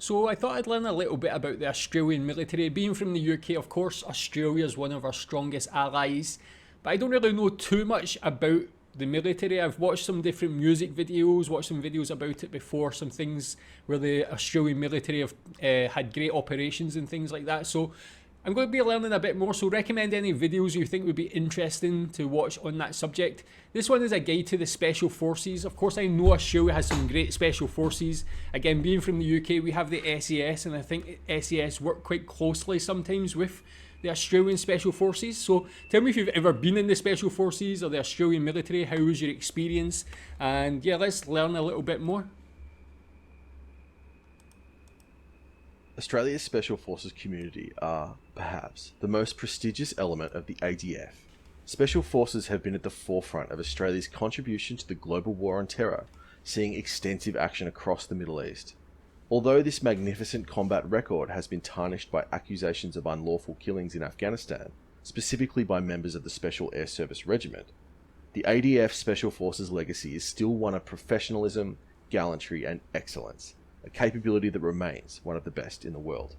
So I thought I'd learn a little bit about the Australian military. Being from the UK, of course, Australia is one of our strongest allies, but I don't really know too much about the military. I've watched some different music videos, watched some videos about it before, some things where the Australian military have had great operations and things like that. So I'm going to be learning a bit more, so recommend any videos you think would be interesting to watch on that subject. This one is a guide to the Special Forces. Of course, I know Australia has some great Special Forces. Again, being from the UK, we have the SAS, and I think SAS work quite closely sometimes with the Australian Special Forces. So tell me if you've ever been in the Special Forces or the Australian military, how was your experience? And yeah, let's learn a little bit more. Australia's Special Forces community are, perhaps, the most prestigious element of the ADF. Special Forces have been at the forefront of Australia's contribution to the global war on terror, seeing extensive action across the Middle East. Although this magnificent combat record has been tarnished by accusations of unlawful killings in Afghanistan, specifically by members of the Special Air Service Regiment, the ADF Special Forces legacy is still one of professionalism, gallantry and excellence, a capability that remains one of the best in the world.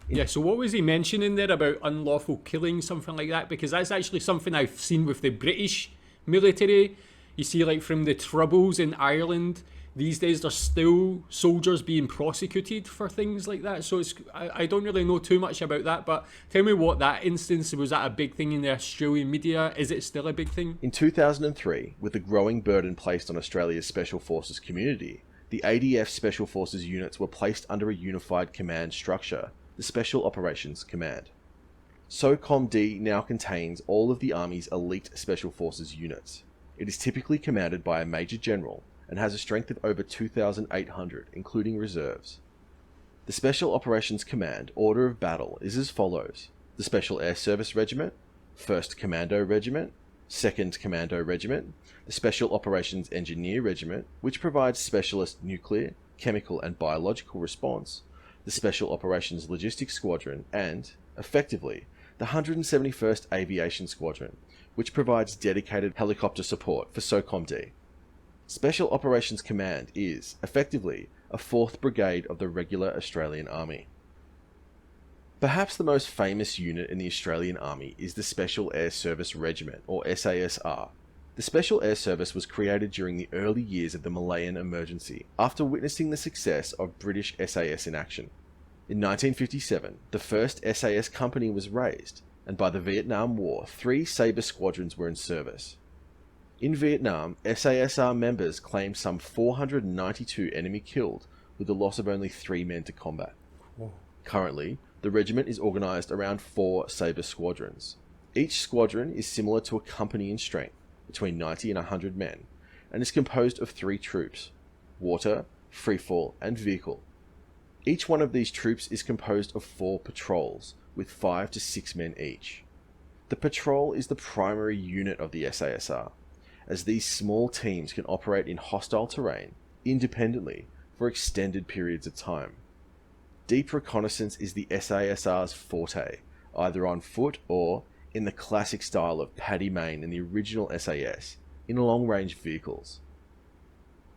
Yeah, so what was he mentioning there about unlawful killing, something like that? Because that's actually something I've seen with the British military. You see, like from the Troubles in Ireland, these days there's still soldiers being prosecuted for things like that. So I don't really know too much about that, but tell me what that instance, was that a big thing in the Australian media? Is it still a big thing? In 2003, with the growing burden placed on Australia's Special Forces community, the ADF Special Forces units were placed under a unified command structure, the Special Operations Command. SOCOMD now contains all of the Army's elite Special Forces units. It is typically commanded by a Major General and has a strength of over 2,800, including reserves. The Special Operations Command order of battle is as follows: the Special Air Service Regiment, 1st Commando Regiment, 2nd Commando Regiment, the Special Operations Engineer Regiment, which provides specialist nuclear, chemical and biological response, the Special Operations Logistics Squadron, and, effectively, the 171st Aviation Squadron, which provides dedicated helicopter support for SOCOMD. Special Operations Command is, effectively, a 4th Brigade of the regular Australian Army. Perhaps the most famous unit in the Australian Army is the Special Air Service Regiment, or SASR. The Special Air Service was created during the early years of the Malayan Emergency, after witnessing the success of British SAS in action. In 1957, the first SAS company was raised, and by the Vietnam War, 3 Sabre squadrons were in service. In Vietnam, SASR members claimed some 492 enemy killed, with the loss of only 3 men to combat. Whoa. Currently, the regiment is organised around 4 Sabre squadrons. Each squadron is similar to a company in strength, between 90 and 100 men, and is composed of 3 troops: water, freefall, and vehicle. Each one of these troops is composed of 4 patrols, with 5 to 6 men each. The patrol is the primary unit of the SASR, as these small teams can operate in hostile terrain independently for extended periods of time. Deep reconnaissance is the SASR's forte, either on foot or, in the classic style of Paddy Mayne and the original SAS, in long-range vehicles.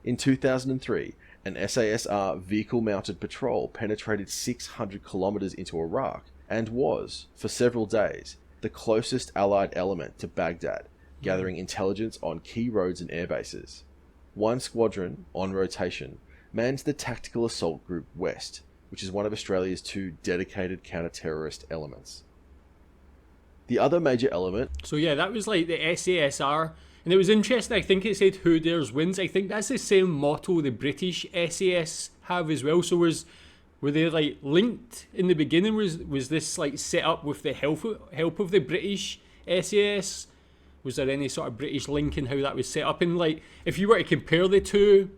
In 2003, an SASR vehicle-mounted patrol penetrated 600 kilometers into Iraq and was, for several days, the closest Allied element to Baghdad, gathering intelligence on key roads and airbases. One squadron, on rotation, mans the Tactical Assault Group West, which is one of Australia's 2 dedicated counter-terrorist elements. The other major element... So yeah, that was like the SASR, and it was interesting. I think it said "Who dares wins." I think that's the same motto the British SAS have as well. So were they like linked in the beginning? Was this like set up with the help of the British SAS? Was there any sort of British link in how that was set up? And like, if you were to compare the 2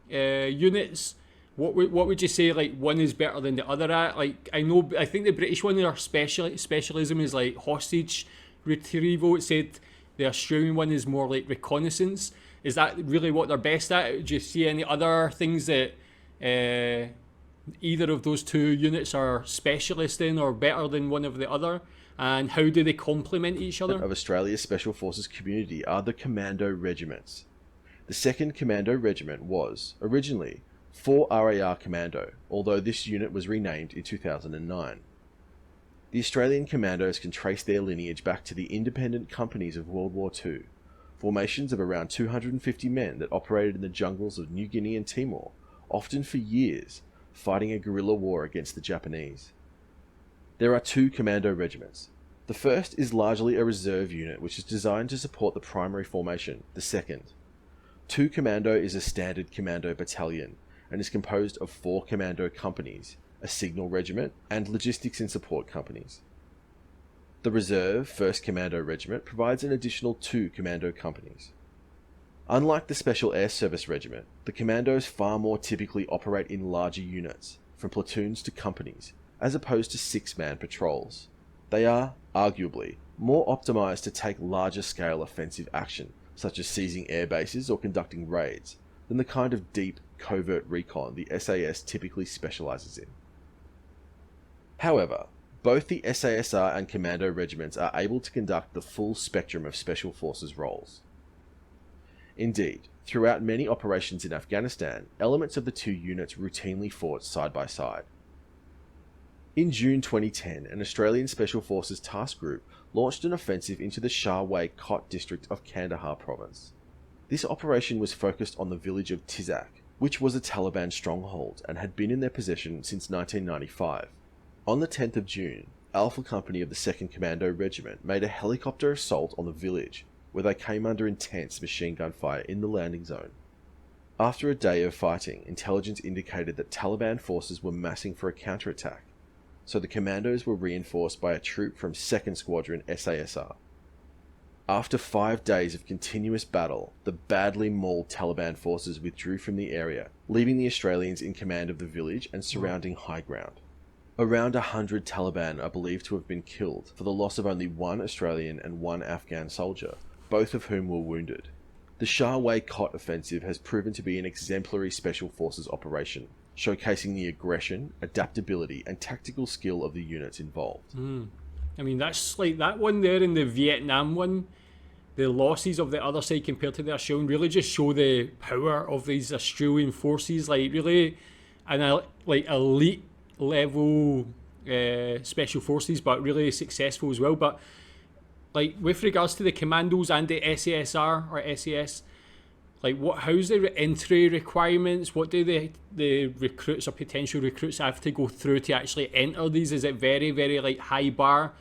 units, what would you say, like, one is better than the other at? Like, I think the British one, their specialism is like hostage retrieval. It said the Australian one is more like reconnaissance. Is that really what they're best at? Do you see any other things that either of those 2 units are specialist in or better than one of the other? And how do they complement each other? Of Australia's Special Forces community are the Commando regiments. The 2nd Commando Regiment was, originally, 4 RAR Commando, although this unit was renamed in 2009. The Australian Commandos can trace their lineage back to the independent companies of World War II, formations of around 250 men that operated in the jungles of New Guinea and Timor, often for years, fighting a guerrilla war against the Japanese. There are 2 Commando regiments. The first is largely a reserve unit which is designed to support the primary formation, the second. 2 Commando is a standard commando battalion and is composed of 4 commando companies, a signal regiment, and logistics and support companies. The reserve 1st Commando Regiment provides an additional 2 commando companies. Unlike the Special Air Service Regiment, the Commandos far more typically operate in larger units, from platoons to companies, as opposed to 6-man patrols. They are, arguably, more optimized to take larger scale offensive action, such as seizing air bases or conducting raids, than the kind of deep, covert recon the SAS typically specializes in. However, both the SASR and Commando regiments are able to conduct the full spectrum of Special Forces roles. Indeed, throughout many operations in Afghanistan, elements of the 2 units routinely fought side by side. In June 2010, an Australian Special Forces task group launched an offensive into the Shah-Wai-Kot district of Kandahar province. This operation was focused on the village of Tizak, which was a Taliban stronghold and had been in their possession since 1995. On the 10th of June, Alpha Company of the 2nd Commando Regiment made a helicopter assault on the village, where they came under intense machine gun fire in the landing zone. After a day of fighting, intelligence indicated that Taliban forces were massing for a counterattack, so the commandos were reinforced by a troop from 2nd Squadron SASR. After 5 days of continuous battle, the badly mauled Taliban forces withdrew from the area, leaving the Australians in command of the village and surrounding high ground. Around 100 Taliban are believed to have been killed for the loss of only 1 Australian and 1 Afghan soldier, both of whom were wounded. The Shah-Wai-Kot offensive has proven to be an exemplary Special Forces operation, showcasing the aggression, adaptability, and tactical skill of the units involved. I mean, that's like that one there in the Vietnam one. The losses of the other side compared to the Australian really just show the power of these Australian forces, like really, and like elite level special forces, but really successful as well. But like with regards to the Commandos and the SASR or SAS, like how's the entry requirements? What do the recruits or potential recruits have to go through to actually enter these? Is it very, very like high bar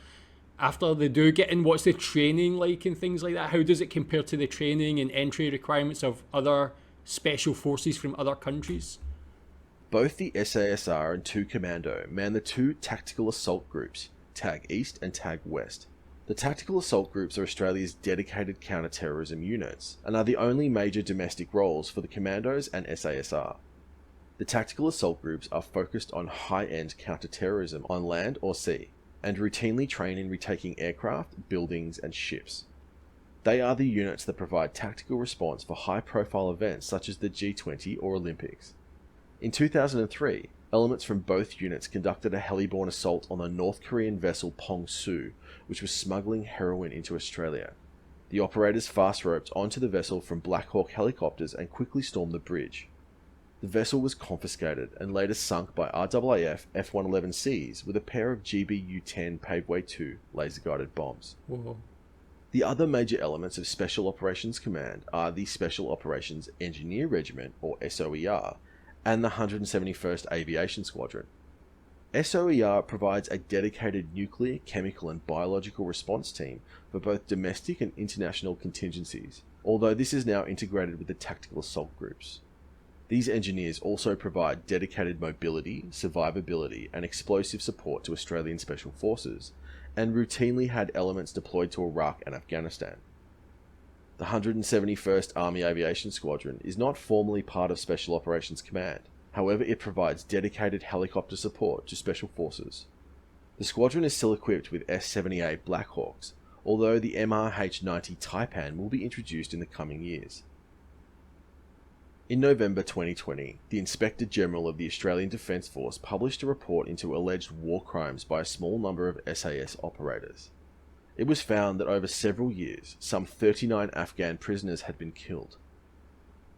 after they do get in? What's the training like and things like that? How does it compare to the training and entry requirements of other special forces from other countries? Both the SASR and 2 Commando man the 2 tactical assault groups, TAG East and TAG West. The tactical assault groups are Australia's dedicated counterterrorism units, and are the only major domestic roles for the Commandos and SASR. The tactical assault groups are focused on high-end counterterrorism on land or sea, and routinely train in retaking aircraft, buildings, and ships. They are the units that provide tactical response for high-profile events such as the G20 or Olympics. In 2003, elements from both units conducted a heliborne assault on the North Korean vessel Pong-Su, which was smuggling heroin into Australia. The operators fast-roped onto the vessel from Black Hawk helicopters and quickly stormed the bridge. The vessel was confiscated and later sunk by RAAF F-111Cs with a pair of GBU-10 Paveway 2 laser-guided bombs. Whoa. The other major elements of Special Operations Command are the Special Operations Engineer Regiment, or SOER, and the 171st Aviation Squadron. SOER provides a dedicated nuclear, chemical and biological response team for both domestic and international contingencies, although this is now integrated with the tactical assault groups. These engineers also provide dedicated mobility, survivability and explosive support to Australian Special Forces, and routinely had elements deployed to Iraq and Afghanistan. The 171st Army Aviation Squadron is not formally part of Special Operations Command. However, it provides dedicated helicopter support to Special Forces. The squadron is still equipped with S-78 Black Hawks, although the MRH-90 Taipan will be introduced in the coming years. In November 2020, the Inspector General of the Australian Defence Force published a report into alleged war crimes by a small number of SAS operators. It was found that over several years, some 39 Afghan prisoners had been killed.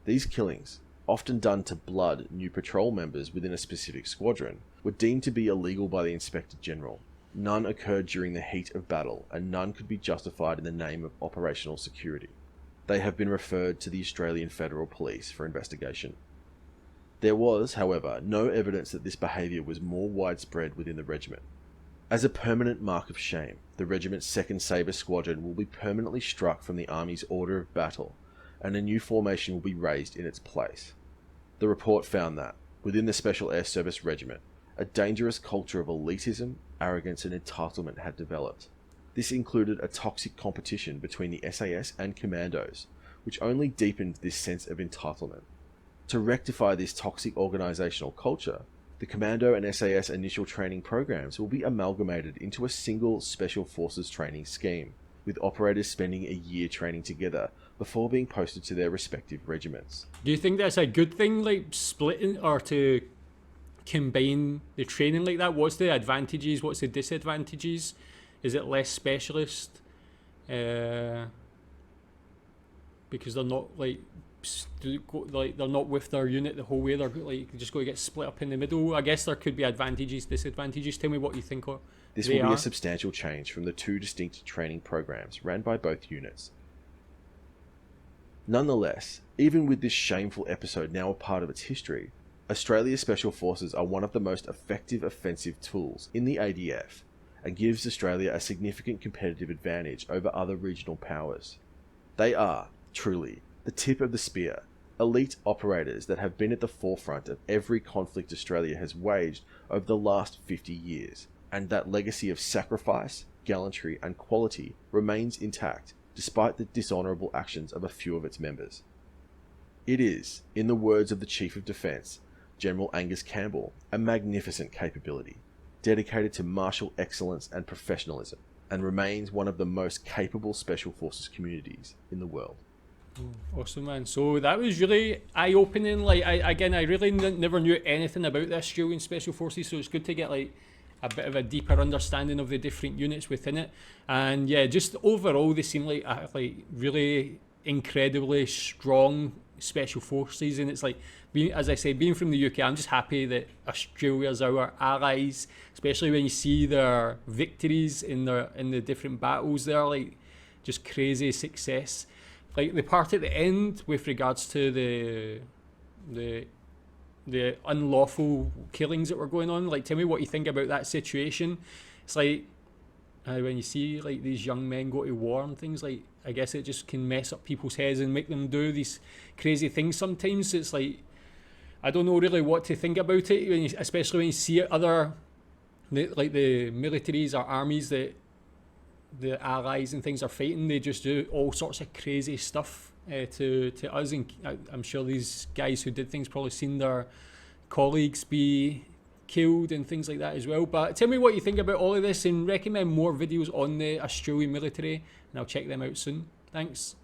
These killings, often done to blood new patrol members within a specific squadron, were deemed to be illegal by the Inspector General. None occurred during the heat of battle, and none could be justified in the name of operational security. They have been referred to the Australian Federal Police for investigation. There was, however, no evidence that this behaviour was more widespread within the regiment. As a permanent mark of shame, the regiment's 2nd Sabre Squadron will be permanently struck from the Army's order of battle, and a new formation will be raised in its place. The report found that, within the Special Air Service Regiment, a dangerous culture of elitism, arrogance and entitlement had developed. This included a toxic competition between the SAS and Commandos, which only deepened this sense of entitlement. To rectify this toxic organisational culture, the Commando and SAS initial training programs will be amalgamated into a single Special Forces training scheme, with operators spending a year training together before being posted to their respective regiments. Do you think that's a good thing, like splitting or to combine the training like that? What's the advantages? What's the disadvantages? Is it less specialist? Because they're not like they're not with their unit the whole way. They're like just going to get split up in the middle. I guess there could be advantages, disadvantages. Tell me what you think. This will be a substantial change from the 2 distinct training programs ran by both units. Nonetheless, even with this shameful episode now a part of its history, Australia's Special Forces are one of the most effective offensive tools in the ADF and gives Australia a significant competitive advantage over other regional powers. They are, truly, the tip of the spear, elite operators that have been at the forefront of every conflict Australia has waged over the last 50 years, and that legacy of sacrifice, gallantry and quality remains intact despite the dishonourable actions of a few of its members. It is, in the words of the Chief of Defence, General Angus Campbell, a magnificent capability, dedicated to martial excellence and professionalism, and remains one of the most capable Special Forces communities in the world. Awesome, man. So that was really eye-opening. Like, I really never knew anything about the Australian Special Forces, so it's good to get like a bit of a deeper understanding of the different units within it. And yeah, just overall, they seem like really incredibly strong Special Forces, and it's like, as I say, being from the UK, I'm just happy that Australia's our allies, especially when you see their victories in the different battles. They're like just crazy success. Like the part at the end with regards to the unlawful killings that were going on. Like, tell me what you think about that situation. It's like when you see like these young men go to war and things, like I guess it just can mess up people's heads and make them do these crazy things sometimes. It's like, I don't know really what to think about it, especially when you see other, like the militaries or armies that the allies and things are fighting. They just do all sorts of crazy stuff to us, and I'm sure these guys who did things probably seen their colleagues be killed and things like that as well. But tell me what you think about all of this, and recommend more videos on the Australian military, and I'll check them out soon. Thanks.